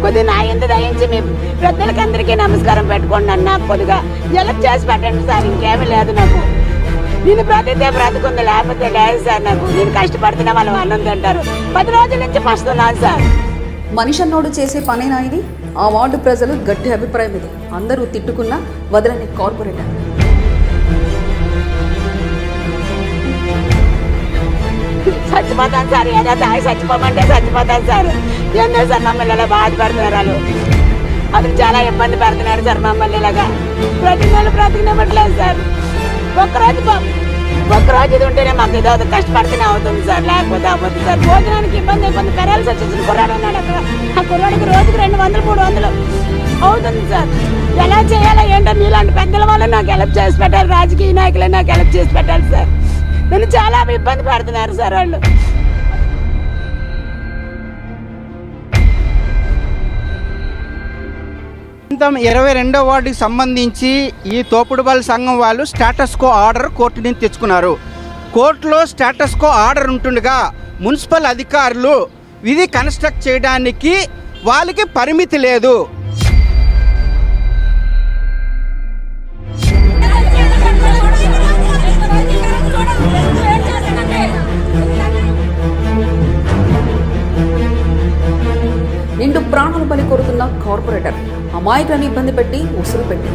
కొద్దిగా నా ఎంత దయించి మీ పెద్దలకి అందరికీ నమస్కారం పెట్టుకోండి అన్న. నాకు కొద్దిగా జలప్ చేసి పెట్టండి సార్. ఇంకేమీ లేదు నాకు. నేను బ్రతితే బ్రతుకుంది, లేకపోతే లేదు సార్. నాకు నేను కష్టపడుతున్నా వాళ్ళు అన్నం తింటారు. 10 రోజుల నుంచి పస్తున్నాను సార్. మనిషి అన్నోడు చేసే పనేనా ఇది? ఆ వార్డు ప్రజలు గట్టి అభిప్రాయం ఇది. అందరూ తిట్టుకున్నా వదలని కార్పొరేటర్. చచ్చిపోతాను సార్. ఏదో తాగి చచ్చిపోమంటే చచ్చిపోతాను సార్. ఏందో సార్ మమ్మల్ని ఇలా బాధపడుతున్నారు వాళ్ళు. అది చాలా ఇబ్బంది పెడుతున్నారు సార్ మమ్మల్ని ఇలాగా. ప్రతి నెల బ్రతికినవ్వట్లేదు సార్. ఒక్కరోజు ఇది ఉంటేనే మాకు ఏదో కష్టపడితేనే అవుతుంది సార్. లేకపోతే అవ్వదు సార్. భోజనానికి ఇబ్బంది పెరాల్సి వచ్చేసిన కుర్రాడు ఉన్నాడు అక్కడ. ఆ కుర్రాడికి రోజుకి 200 300 అవుతుంది సార్. ఎలా చేయాలో ఏంటో మీలాంటి పెద్దల వాళ్ళు నాకు హెల్ప్ చేసి పెట్టాలి. రాజకీయ నాయకులు నాకు హెల్ప్ చేసి పెట్టాలి సార్. నన్ను చాలా ఇబ్బంది పెడుతున్నారు సార్ వాళ్ళు. 22వ వార్డుకి సంబంధించి ఈ తోపుడుబల్ సంఘం వాళ్ళు స్టేటస్ కో ఆర్డర్ కోర్టు నుంచి తెచ్చుకున్నారు. కోర్టులో స్టేటస్ కో ఆర్డర్ ఉంటుండగా మున్సిపల్ అధికారులు ఇది కన్స్ట్రక్ట్ చేయడానికి వాళ్ళకి పరిమితి లేదు. నిండు ప్రాణాలు బలి కోరుతున్న కార్పొరేటర్ అమాయకులను ఇబ్బంది పెట్టి ఉసురు పెట్టి